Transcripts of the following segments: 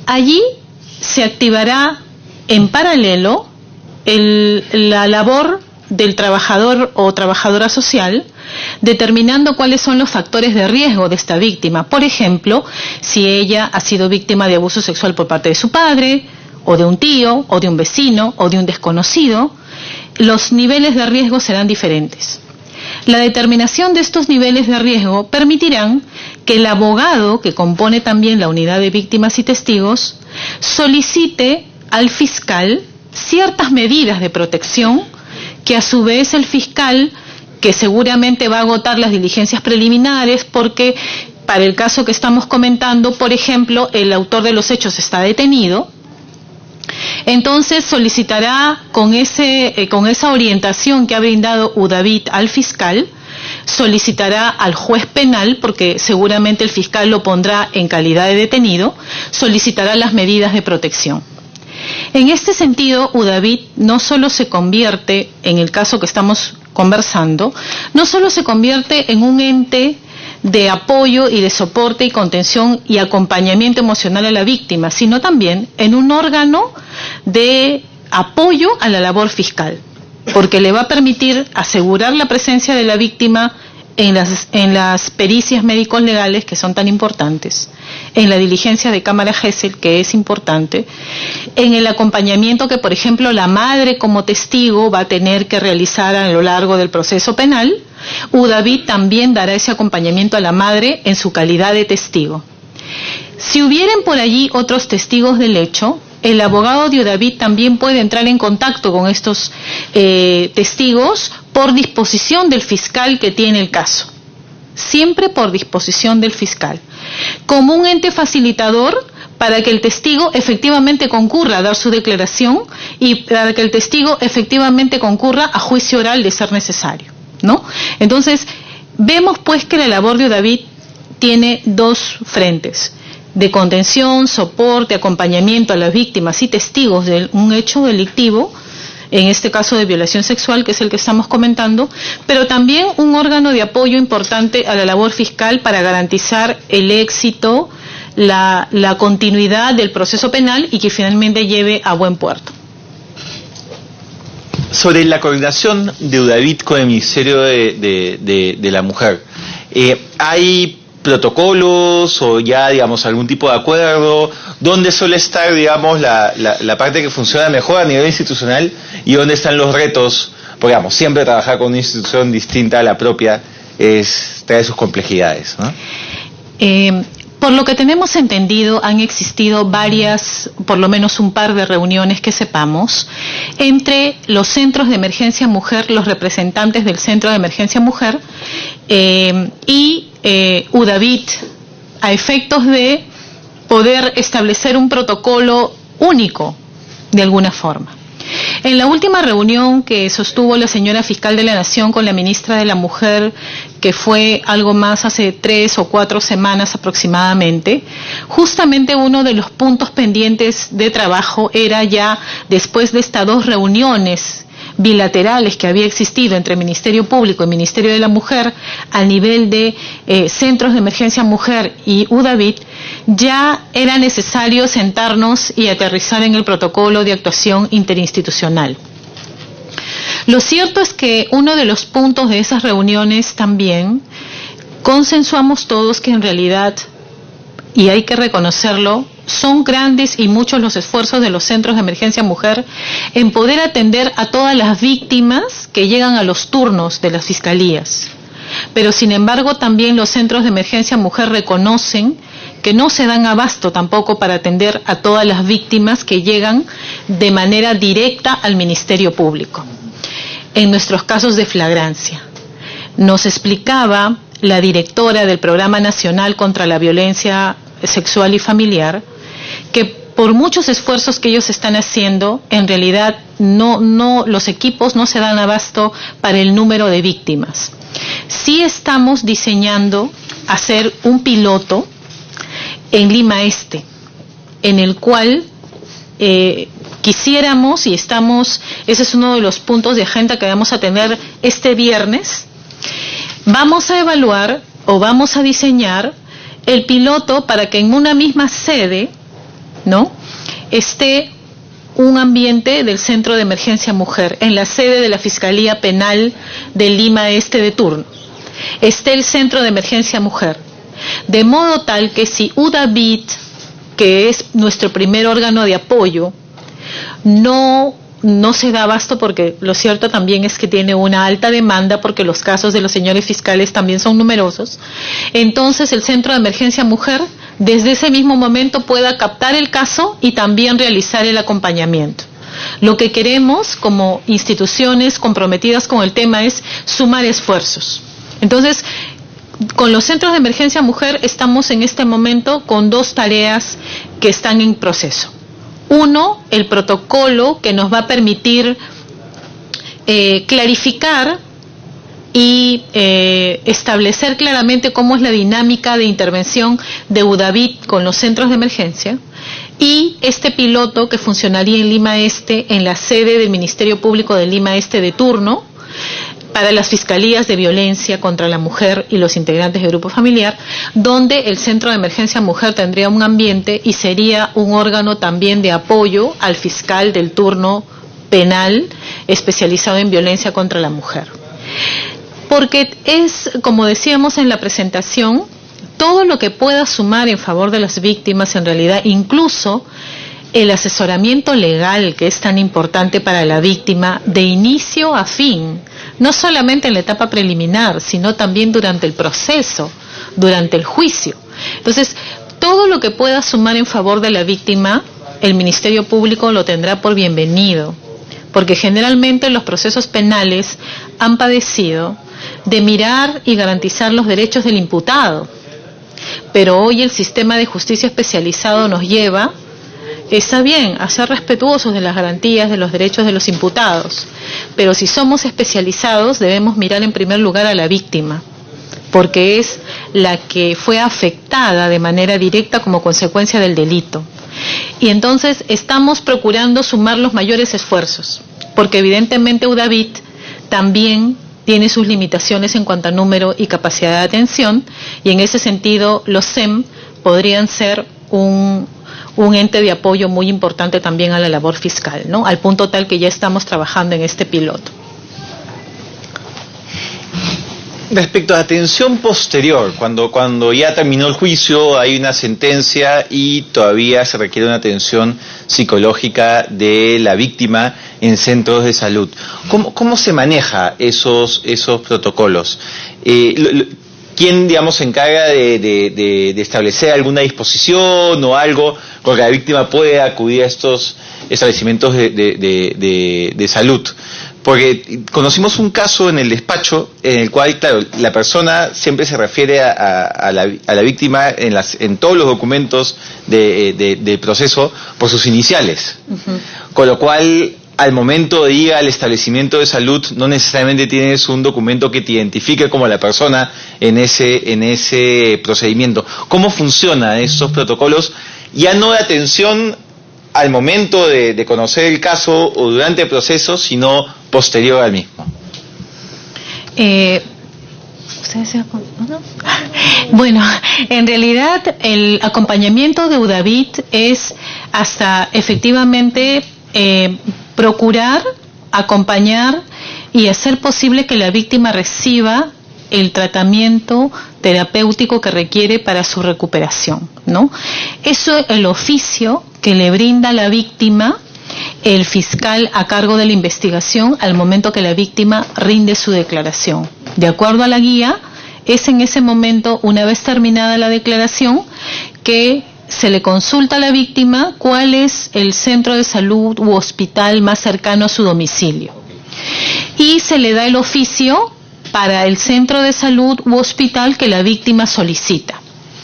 Allí se activará en paralelo la labor del trabajador o trabajadora social, determinando cuáles son los factores de riesgo de esta víctima. Por ejemplo, si ella ha sido víctima de abuso sexual por parte de su padre, o de un tío, o de un vecino, o de un desconocido, los niveles de riesgo serán diferentes. La determinación de estos niveles de riesgo permitirán que el abogado, que compone también la unidad de víctimas y testigos, solicite al fiscal ciertas medidas de protección que a su vez el fiscal, que seguramente va a agotar las diligencias preliminares porque para el caso que estamos comentando, por ejemplo, el autor de los hechos está detenido, entonces solicitará con esa orientación que ha brindado UDAVIT al fiscal, solicitará al juez penal, porque seguramente el fiscal lo pondrá en calidad de detenido, solicitará las medidas de protección. En este sentido, UDAVIT no solo se convierte, en el caso que estamos conversando, no solo se convierte en un ente de apoyo y de soporte y contención y acompañamiento emocional a la víctima, sino también en un órgano de apoyo a la labor fiscal, porque le va a permitir asegurar la presencia de la víctima en las pericias médicos legales que son tan importantes, en la diligencia de cámara Gesell, que es importante, en el acompañamiento que, por ejemplo, la madre como testigo va a tener que realizar a lo largo del proceso penal. UDAVIT también dará ese acompañamiento a la madre en su calidad de testigo. Si hubieran por allí otros testigos del hecho, el abogado de UDAVIT también puede entrar en contacto con estos testigos por disposición del fiscal que tiene el caso. Siempre por disposición del fiscal. Como un ente facilitador para que el testigo efectivamente concurra a dar su declaración y para que el testigo efectivamente concurra a juicio oral de ser necesario, ¿no? Entonces, vemos pues que la labor de UDAVIT tiene dos frentes: de contención, soporte, acompañamiento a las víctimas y testigos de un hecho delictivo, en este caso de violación sexual, que es el que estamos comentando, pero también un órgano de apoyo importante a la labor fiscal para garantizar el éxito, la continuidad del proceso penal y que finalmente lleve a buen puerto. Sobre la coordinación de UDAVIT con el Ministerio de la Mujer, ¿hay protocolos o ya, digamos, algún tipo de acuerdo? ¿Dónde suele estar, digamos, la parte que funciona mejor a nivel institucional y dónde están los retos? Porque, digamos, siempre trabajar con una institución distinta a la propia trae sus complejidades, ¿no? Por lo que tenemos entendido, han existido varias, por lo menos un par de reuniones que sepamos, entre los centros de emergencia mujer, los representantes del Centro de Emergencia Mujer y UDAVIT, a efectos de poder establecer un protocolo único, de alguna forma. En la última reunión que sostuvo la señora fiscal de la Nación con la ministra de la Mujer, que fue algo más hace 3 o 4 semanas aproximadamente, justamente uno de los puntos pendientes de trabajo era ya, después de estas 2 reuniones bilaterales que había existido entre Ministerio Público y Ministerio de la Mujer a nivel de centros de emergencia mujer y UDAVIT, ya era necesario sentarnos y aterrizar en el protocolo de actuación interinstitucional. Lo cierto es que uno de los puntos de esas reuniones también consensuamos todos que en realidad, y hay que reconocerlo, son grandes y muchos los esfuerzos de los centros de emergencia mujer en poder atender a todas las víctimas que llegan a los turnos de las fiscalías. Pero sin embargo también los centros de emergencia mujer reconocen que no se dan abasto tampoco para atender a todas las víctimas que llegan de manera directa al Ministerio Público. En nuestros casos de flagrancia, nos explicaba la directora del Programa Nacional contra la Violencia Sexual y Familiar que por muchos esfuerzos que ellos están haciendo, en realidad los equipos no se dan abasto para el número de víctimas. Sí estamos diseñando hacer un piloto en Lima Este, en el cual quisiéramos, y estamos, ese es uno de los puntos de agenda que vamos a tener este viernes, vamos a evaluar o vamos a diseñar el piloto para que en una misma sede ¿no?, esté un ambiente del Centro de Emergencia Mujer en la sede de la Fiscalía Penal de Lima Este de turno. Esté el Centro de Emergencia Mujer, de modo tal que si UDAVIT, que es nuestro primer órgano de apoyo, no se da abasto, porque lo cierto también es que tiene una alta demanda, porque los casos de los señores fiscales también son numerosos, entonces el Centro de Emergencia Mujer desde ese mismo momento pueda captar el caso y también realizar el acompañamiento. Lo que queremos como instituciones comprometidas con el tema es sumar esfuerzos. Entonces, con los centros de emergencia mujer estamos en este momento con 2 tareas que están en proceso. Uno, el protocolo que nos va a permitir clarificar y establecer claramente cómo es la dinámica de intervención de UDAVIT con los centros de emergencia, y este piloto que funcionaría en Lima Este, en la sede del Ministerio Público de Lima Este de turno, para las fiscalías de violencia contra la mujer y los integrantes del grupo familiar, donde el Centro de Emergencia Mujer tendría un ambiente y sería un órgano también de apoyo al fiscal del turno penal especializado en violencia contra la mujer. Porque es, como decíamos en la presentación, todo lo que pueda sumar en favor de las víctimas, en realidad, incluso el asesoramiento legal, que es tan importante para la víctima de inicio a fin, no solamente en la etapa preliminar, sino también durante el proceso, durante el juicio. Entonces, todo lo que pueda sumar en favor de la víctima, el Ministerio Público lo tendrá por bienvenido, porque generalmente los procesos penales han padecido de mirar y garantizar los derechos del imputado, pero hoy el sistema de justicia especializado nos lleva, está bien, a ser respetuosos de las garantías de los derechos de los imputados, pero si somos especializados debemos mirar en primer lugar a la víctima, porque es la que fue afectada de manera directa como consecuencia del delito. Y entonces estamos procurando sumar los mayores esfuerzos, porque evidentemente UDAVIT también tiene sus limitaciones en cuanto a número y capacidad de atención, y en ese sentido los SEM podrían ser un ente de apoyo muy importante también a la labor fiscal, ¿no?, al punto tal que ya estamos trabajando en este piloto. Respecto a atención posterior, cuando ya terminó el juicio, hay una sentencia y todavía se requiere una atención psicológica de la víctima en centros de salud. ¿Cómo se maneja esos protocolos? ¿Quién, digamos, se encarga de establecer alguna disposición o algo con que la víctima pueda acudir a estos establecimientos de salud? Porque conocimos un caso en el despacho en el cual, claro, la persona siempre se refiere a la víctima en todos los documentos del proceso por sus iniciales. Uh-huh. Con lo cual, al momento de ir al establecimiento de salud, no necesariamente tienes un documento que te identifique como la persona en ese procedimiento. ¿Cómo funcionan esos protocolos? Ya no de atención al momento de conocer el caso o durante el proceso, sino posterior al mismo. Bueno, en realidad el acompañamiento de UDAVIT es hasta efectivamente procurar, acompañar y hacer posible que la víctima reciba el tratamiento terapéutico que requiere para su recuperación, ¿no? Eso es el oficio que le brinda a la víctima el fiscal a cargo de la investigación al momento que la víctima rinde su declaración. De acuerdo a la guía, es en ese momento, una vez terminada la declaración, que se le consulta a la víctima cuál es el centro de salud u hospital más cercano a su domicilio. Y se le da el oficio para el centro de salud u hospital que la víctima solicita.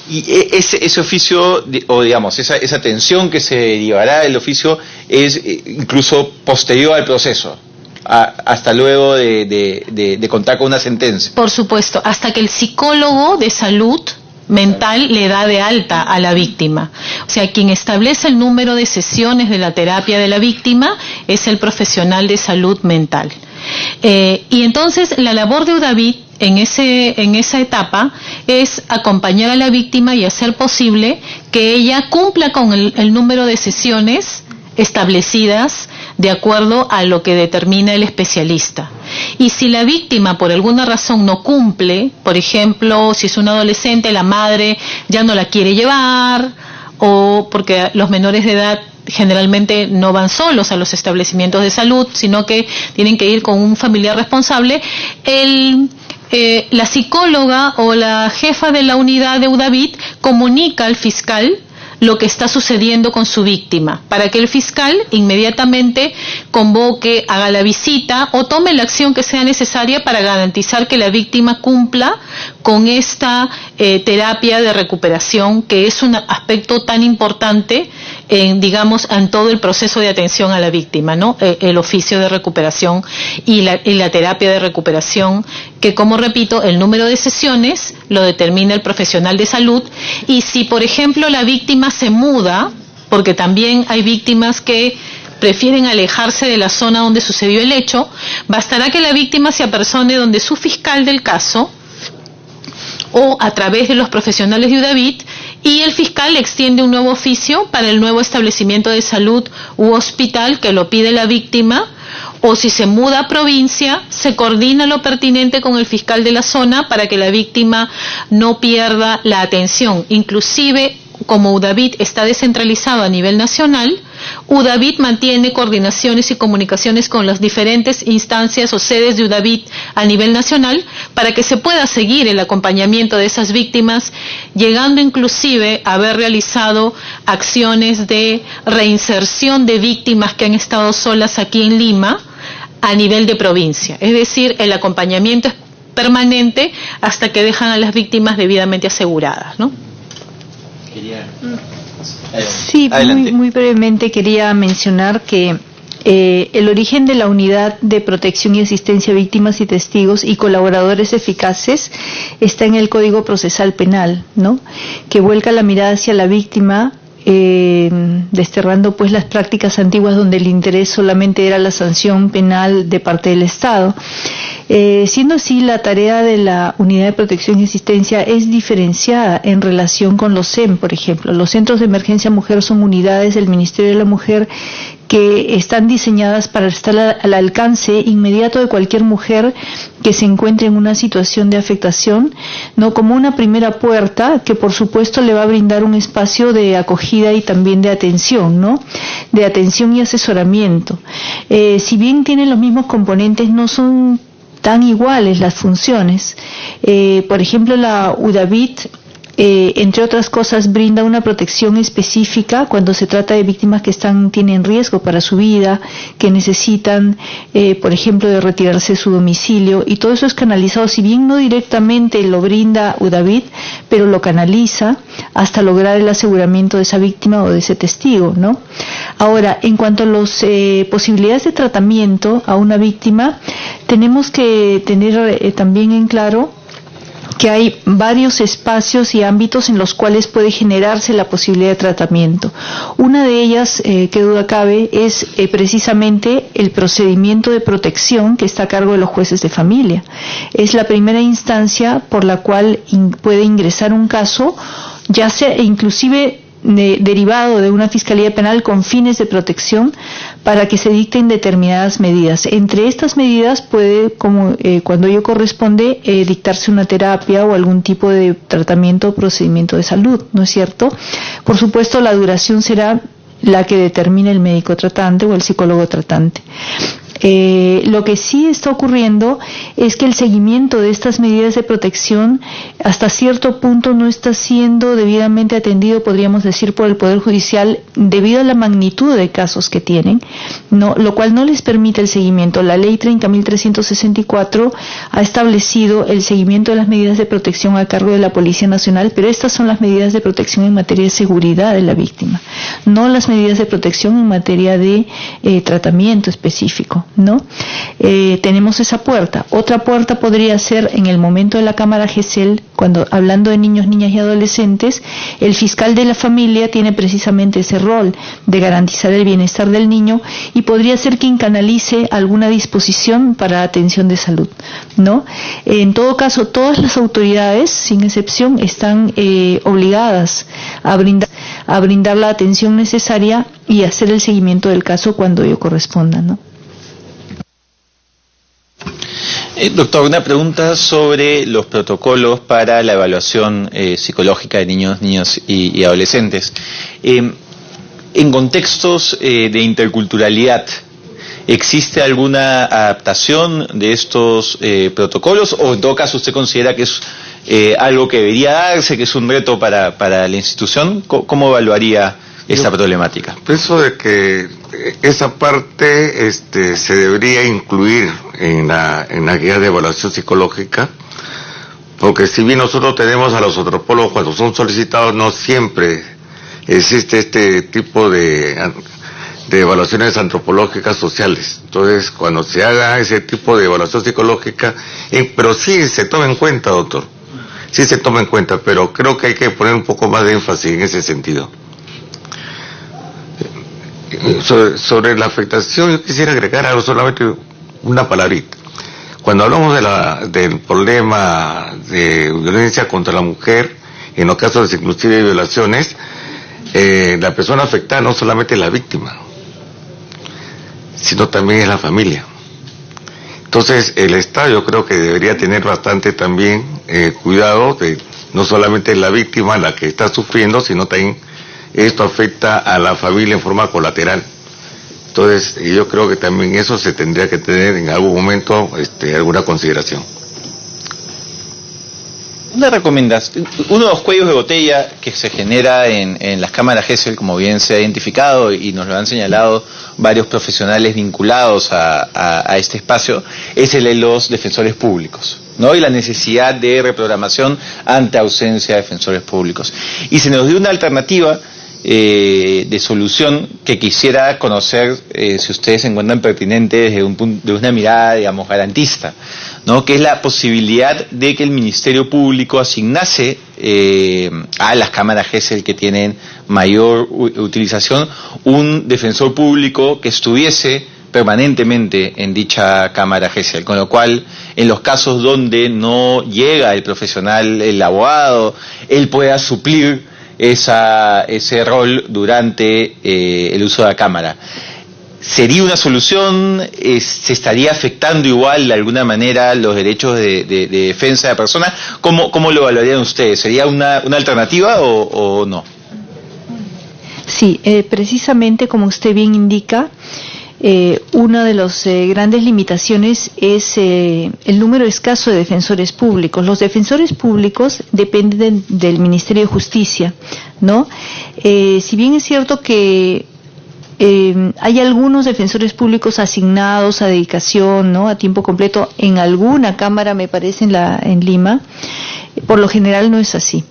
Y ese oficio, o digamos, esa atención que se derivará del oficio es incluso posterior al proceso, hasta luego de contar con una sentencia. Por supuesto, hasta que el psicólogo de salud mental le da de alta a la víctima. O sea, quien establece el número de sesiones de la terapia de la víctima es el profesional de salud mental. Y entonces la labor de UDAVIT en esa etapa es acompañar a la víctima y hacer posible que ella cumpla con el número de sesiones establecidas de acuerdo a lo que determina el especialista. Y si la víctima por alguna razón no cumple, por ejemplo, si es un adolescente, la madre ya no la quiere llevar, o porque los menores de edad generalmente no van solos a los establecimientos de salud, sino que tienen que ir con un familiar responsable, la psicóloga o la jefa de la unidad de UDAVIT comunica al fiscal lo que está sucediendo con su víctima, para que el fiscal inmediatamente convoque, haga la visita o tome la acción que sea necesaria para garantizar que la víctima cumpla con esta terapia de recuperación, que es un aspecto tan importante en todo el proceso de atención a la víctima, ¿no? El oficio de recuperación y la terapia de recuperación, que, como repito, el número de sesiones lo determina el profesional de salud. Y si, por ejemplo, la víctima se muda, porque también hay víctimas que prefieren alejarse de la zona donde sucedió el hecho, bastará que la víctima se apersone donde su fiscal del caso o a través de los profesionales de UDAVIT, y el fiscal extiende un nuevo oficio para el nuevo establecimiento de salud u hospital que lo pide la víctima, o si se muda a provincia, se coordina lo pertinente con el fiscal de la zona para que la víctima no pierda la atención. Inclusive, como UDAVIT está descentralizado a nivel nacional, UDAVIT mantiene coordinaciones y comunicaciones con las diferentes instancias o sedes de UDAVIT a nivel nacional para que se pueda seguir el acompañamiento de esas víctimas, llegando inclusive a haber realizado acciones de reinserción de víctimas que han estado solas aquí en Lima a nivel de provincia. Es decir, el acompañamiento es permanente hasta que dejan a las víctimas debidamente aseguradas, ¿no? Sí, muy brevemente quería mencionar que el origen de la Unidad de Protección y Asistencia a Víctimas y Testigos y Colaboradores Eficaces está en el Código Procesal Penal, ¿no? Que vuelca la mirada hacia la víctima, desterrando pues las prácticas antiguas donde el interés solamente era la sanción penal de parte del Estado. Siendo así, la tarea de la Unidad de Protección y Asistencia es diferenciada en relación con los CEM, por ejemplo. Los Centros de Emergencia Mujer son unidades del Ministerio de la Mujer que están diseñadas para estar al alcance inmediato de cualquier mujer que se encuentre en una situación de afectación, no como una primera puerta que por supuesto le va a brindar un espacio de acogida y también de atención, ¿no? De atención y asesoramiento. Si bien tienen los mismos componentes, no son tan iguales las funciones. Por ejemplo, la UDAVIT, entre otras cosas, brinda una protección específica cuando se trata de víctimas que tienen riesgo para su vida, que necesitan, por ejemplo, de retirarse de su domicilio, y todo eso es canalizado, si bien no directamente lo brinda UDAVIT, pero lo canaliza hasta lograr el aseguramiento de esa víctima o de ese testigo, ¿no? Ahora, en cuanto a las posibilidades de tratamiento a una víctima, tenemos que tener también en claro que hay varios espacios y ámbitos en los cuales puede generarse la posibilidad de tratamiento. Una de ellas, que duda cabe, es precisamente el procedimiento de protección que está a cargo de los jueces de familia. Es la primera instancia por la cual puede ingresar un caso, ya sea inclusive derivado de una fiscalía penal con fines de protección, para que se dicten determinadas medidas. Entre estas medidas puede, cuando ello corresponde, dictarse una terapia o algún tipo de tratamiento o procedimiento de salud, ¿no es cierto? Por supuesto, la duración será la que determine el médico tratante o el psicólogo tratante. Lo que sí está ocurriendo es que el seguimiento de estas medidas de protección hasta cierto punto no está siendo debidamente atendido, podríamos decir, por el Poder Judicial debido a la magnitud de casos que tienen, lo cual no les permite el seguimiento. La Ley 30.364 ha establecido el seguimiento de las medidas de protección a cargo de la Policía Nacional, pero estas son las medidas de protección en materia de seguridad de la víctima, no las medidas de protección en materia de tratamiento específico. ¿no? Tenemos esa puerta. Otra puerta podría ser en el momento de la Cámara GESEL, cuando hablando de niños, niñas y adolescentes, el fiscal de la familia tiene precisamente ese rol de garantizar el bienestar del niño y podría ser quien canalice alguna disposición para atención de salud, ¿no? En todo caso, todas las autoridades, sin excepción, están obligadas a brindar la atención necesaria y hacer el seguimiento del caso cuando ello corresponda, ¿no? Doctor, una pregunta sobre los protocolos para la evaluación psicológica de niños, niñas y adolescentes. En contextos de interculturalidad, ¿existe alguna adaptación de estos protocolos o en todo caso usted considera que es algo que debería darse, que es un reto para la institución? ¿Cómo evaluaría esta problemática? Pienso de que esa parte se debería incluir en la guía de evaluación psicológica, porque si bien nosotros tenemos a los antropólogos cuando son solicitados, no siempre existe este tipo de evaluaciones antropológicas sociales. Entonces, cuando se haga ese tipo de evaluación psicológica, pero sí se toma en cuenta, doctor, sí se toma en cuenta, pero creo que hay que poner un poco más de énfasis en ese sentido. Sobre la afectación, yo quisiera agregar algo, solamente una palabrita. Cuando hablamos del problema de violencia contra la mujer, en los casos inclusive de violaciones, la persona afectada no solamente es la víctima, sino también es la familia. Entonces, el Estado yo creo que debería tener bastante también cuidado de no solamente la víctima la que está sufriendo, sino también esto afecta a la familia en forma colateral. Entonces, yo creo que también eso se tendría que tener en algún momento alguna consideración. Una recomendación, uno de los cuellos de botella que se genera en las cámaras GESEL, como bien se ha identificado y nos lo han señalado varios profesionales vinculados a este espacio, es el de los defensores públicos, ¿no? Y la necesidad de reprogramación ante ausencia de defensores públicos. Y se nos dio una alternativa de solución que quisiera conocer si ustedes se encuentran pertinente desde de una mirada, digamos, garantista, ¿no? Que es la posibilidad de que el Ministerio Público asignase a las cámaras GESEL que tienen mayor utilización un defensor público que estuviese permanentemente en dicha cámara GESEL, con lo cual en los casos donde no llega el profesional, el abogado, él pueda suplir ese rol durante el uso de la cámara. ¿Sería una solución? ¿Se estaría afectando igual de alguna manera los derechos de defensa de la persona? ¿Cómo lo evaluarían ustedes? ¿Sería una alternativa o no? Sí, precisamente como usted bien indica, una de las grandes limitaciones es el número escaso de defensores públicos. Los defensores públicos dependen del Ministerio de Justicia, ¿no? Si bien es cierto que hay algunos defensores públicos asignados a dedicación, ¿no?, a tiempo completo en alguna cámara, me parece, en Lima, por lo general no es así.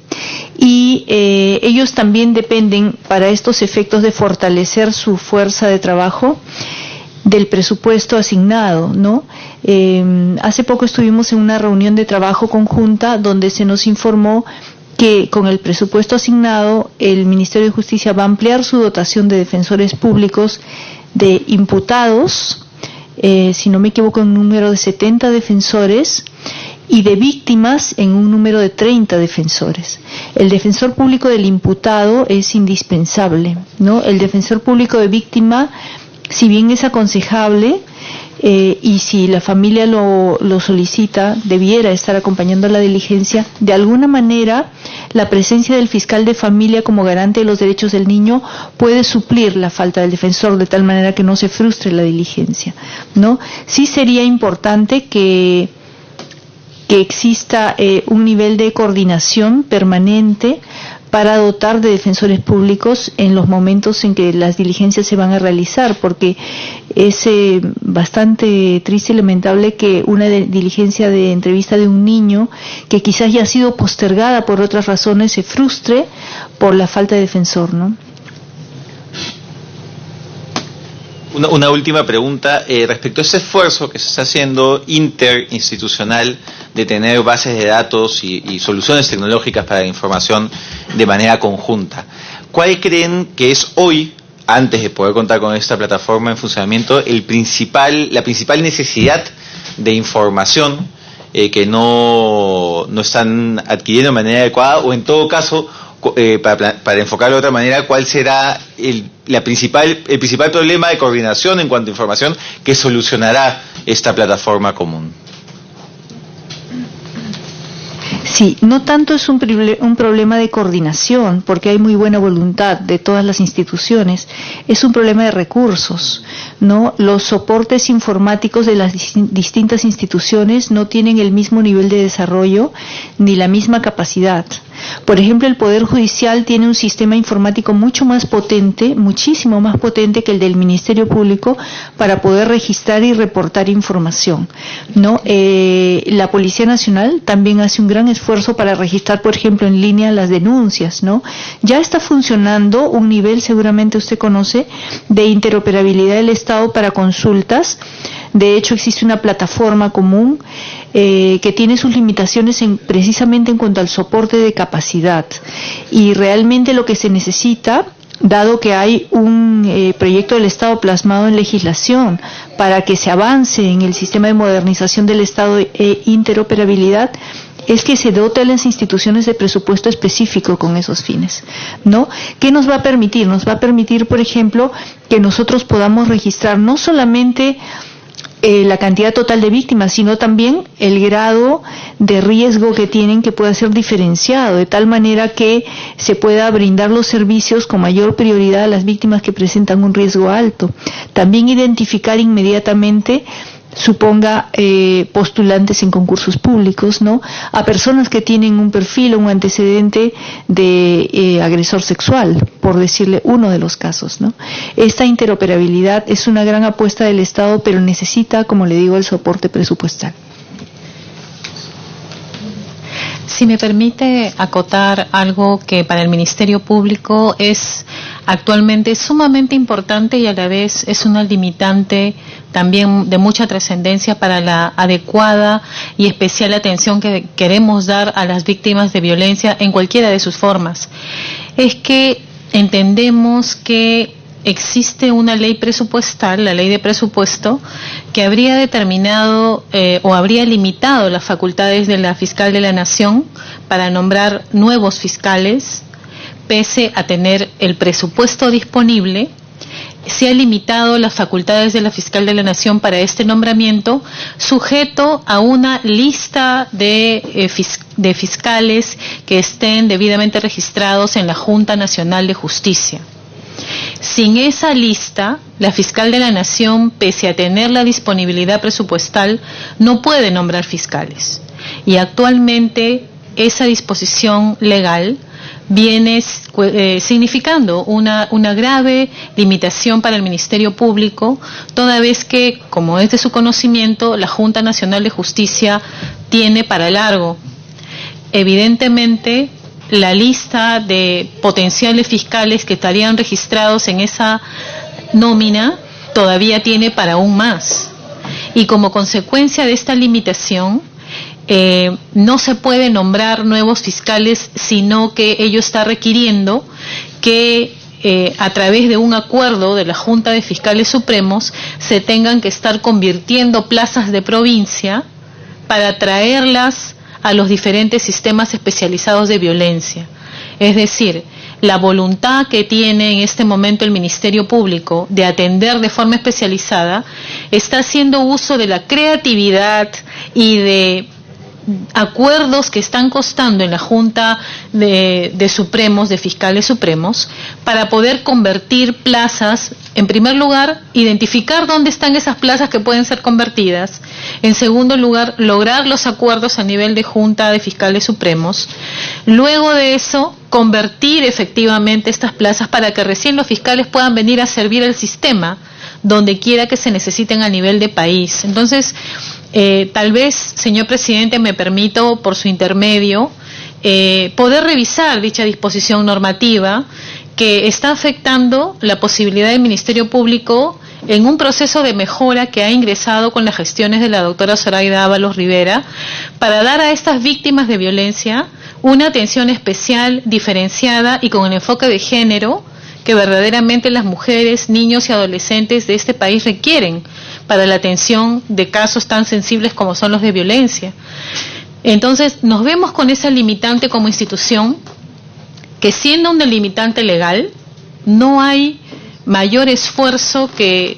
Y ellos también dependen, para estos efectos de fortalecer su fuerza de trabajo, del presupuesto asignado, ¿no? Hace poco estuvimos en una reunión de trabajo conjunta donde se nos informó que con el presupuesto asignado el Ministerio de Justicia va a ampliar su dotación de defensores públicos, de imputados, si no me equivoco, en un número de 70 defensores, y de víctimas en un número de 30 defensores. El defensor público del imputado es indispensable, ¿no? El defensor público de víctima, si bien es aconsejable, y si la familia lo solicita, debiera estar acompañando la diligencia, de alguna manera la presencia del fiscal de familia como garante de los derechos del niño puede suplir la falta del defensor, de tal manera que no se frustre la diligencia, ¿no? Sí sería importante que exista un nivel de coordinación permanente para dotar de defensores públicos en los momentos en que las diligencias se van a realizar, porque es bastante triste y lamentable que una diligencia de entrevista de un niño que quizás ya ha sido postergada por otras razones se frustre por la falta de defensor, ¿no? Una última pregunta respecto a ese esfuerzo que se está haciendo interinstitucional de tener bases de datos y soluciones tecnológicas para la información de manera conjunta. ¿Cuál creen que es hoy, antes de poder contar con esta plataforma en funcionamiento, la principal necesidad de información que no están adquiriendo de manera adecuada, o en todo caso, para enfocarlo de otra manera, cuál será el principal problema de coordinación en cuanto a información que solucionará esta plataforma común? Sí, no tanto es un problema de coordinación, porque hay muy buena voluntad de todas las instituciones, es un problema de recursos, ¿no? Los soportes informáticos de las distintas instituciones no tienen el mismo nivel de desarrollo ni la misma capacidad. Por ejemplo, el Poder Judicial tiene un sistema informático mucho más potente, muchísimo más potente que el del Ministerio Público para poder registrar y reportar información, ¿no? La Policía Nacional también hace un gran esfuerzo para registrar, por ejemplo, en línea las denuncias, ¿no? Ya está funcionando un nivel, seguramente usted conoce, de interoperabilidad del Estado para consultas. De hecho, existe una plataforma común que tiene sus limitaciones precisamente en cuanto al soporte de capacidad. Y realmente lo que se necesita, dado que hay un proyecto del Estado plasmado en legislación para que se avance en el sistema de modernización del Estado e interoperabilidad, es que se dote a las instituciones de presupuesto específico con esos fines, ¿no? ¿Qué nos va a permitir? Nos va a permitir, por ejemplo, que nosotros podamos registrar no solamente la cantidad total de víctimas, sino también el grado de riesgo que tienen, que pueda ser diferenciado, de tal manera que se pueda brindar los servicios con mayor prioridad a las víctimas que presentan un riesgo alto. También identificar inmediatamente, suponga, postulantes en concursos públicos, ¿no? A personas que tienen un perfil o un antecedente de agresor sexual, por decirle uno de los casos, ¿no? Esta interoperabilidad es una gran apuesta del Estado, pero necesita, como le digo, el soporte presupuestal. Si me permite acotar algo que para el Ministerio Público es actualmente sumamente importante y a la vez es una limitante también de mucha trascendencia para la adecuada y especial atención que queremos dar a las víctimas de violencia en cualquiera de sus formas, es que entendemos que existe una ley presupuestal, la ley de presupuesto, que habría determinado o habría limitado las facultades de la fiscal de la Nación para nombrar nuevos fiscales, pese a tener el presupuesto disponible. Se ha limitado las facultades de la fiscal de la Nación para este nombramiento, sujeto a una lista de fiscales que estén debidamente registrados en la Junta Nacional de Justicia. Sin esa lista, la fiscal de la Nación, pese a tener la disponibilidad presupuestal, no puede nombrar fiscales. Y actualmente esa disposición legal viene significando una grave limitación para el Ministerio Público, toda vez que, como es de su conocimiento, la Junta Nacional de Justicia tiene para largo. Evidentemente, la lista de potenciales fiscales que estarían registrados en esa nómina todavía tiene para aún más. Y como consecuencia de esta limitación, no se puede nombrar nuevos fiscales, sino que ello está requiriendo que a través de un acuerdo de la Junta de Fiscales Supremos se tengan que estar convirtiendo plazas de provincia para traerlas a los diferentes sistemas especializados de violencia. Es decir, la voluntad que tiene en este momento el Ministerio Público de atender de forma especializada está haciendo uso de la creatividad y de acuerdos que están costando en la Junta de Supremos, de Fiscales Supremos, para poder convertir plazas. En primer lugar, identificar dónde están esas plazas que pueden ser convertidas. En segundo lugar, lograr los acuerdos a nivel de Junta de Fiscales Supremos. Luego de eso, convertir efectivamente estas plazas para que recién los fiscales puedan venir a servir al sistema donde quiera que se necesiten a nivel de país. Entonces, tal vez, señor presidente, me permito, por su intermedio, poder revisar dicha disposición normativa que está afectando la posibilidad del Ministerio Público en un proceso de mejora que ha ingresado con las gestiones de la doctora Zoraida Ábalos Rivera para dar a estas víctimas de violencia una atención especial, diferenciada y con el enfoque de género que verdaderamente las mujeres, niños y adolescentes de este país requieren para la atención de casos tan sensibles como son los de violencia. Entonces, nos vemos con esa limitante como institución, que siendo una limitante legal, no hay mayor esfuerzo que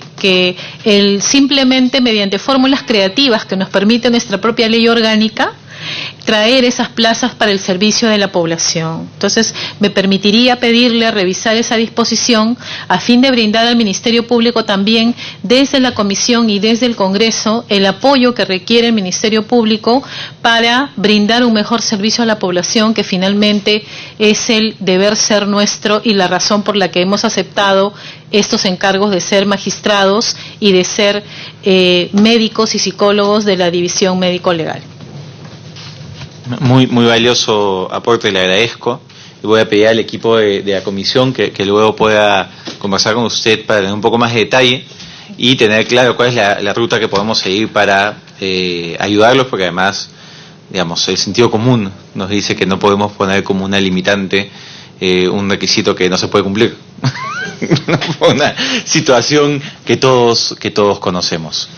el simplemente mediante fórmulas creativas que nos permite nuestra propia ley orgánica, traer esas plazas para el servicio de la población. Entonces, me permitiría pedirle a revisar esa disposición a fin de brindar al Ministerio Público también, desde la Comisión y desde el Congreso, el apoyo que requiere el Ministerio Público para brindar un mejor servicio a la población, que finalmente es el deber ser nuestro y la razón por la que hemos aceptado estos encargos de ser magistrados y de ser médicos y psicólogos de la División Médico-Legal. Muy valioso aporte, le agradezco. Y voy a pedir al equipo de la comisión que luego pueda conversar con usted para tener un poco más de detalle y tener claro cuál es la ruta que podemos seguir para ayudarlos, porque además, digamos, el sentido común nos dice que no podemos poner como una limitante un requisito que no se puede cumplir. Una situación que todos conocemos.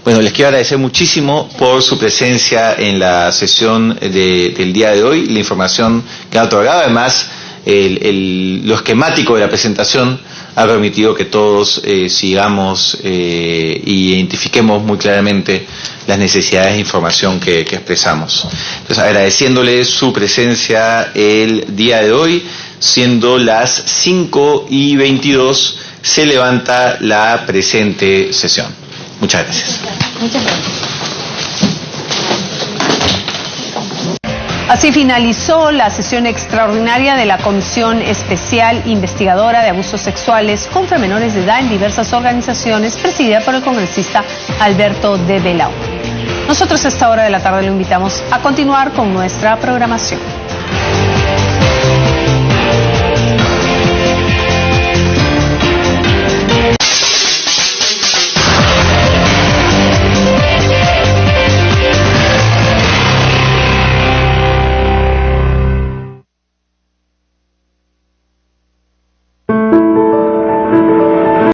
Bueno, les quiero agradecer muchísimo por su presencia en la sesión del día de hoy, la información que ha otorgado. Además, lo esquemático de la presentación ha permitido que todos sigamos e identifiquemos muy claramente las necesidades de información que expresamos. Entonces, agradeciéndole su presencia el día de hoy, siendo las 5:22, se levanta la presente sesión. Muchas gracias. Muchas gracias. Así finalizó la sesión extraordinaria de la Comisión Especial Investigadora de Abusos Sexuales contra Menores de Edad en diversas organizaciones, presidida por el congresista Alberto de Belao. Nosotros a esta hora de la tarde lo invitamos a continuar con nuestra programación.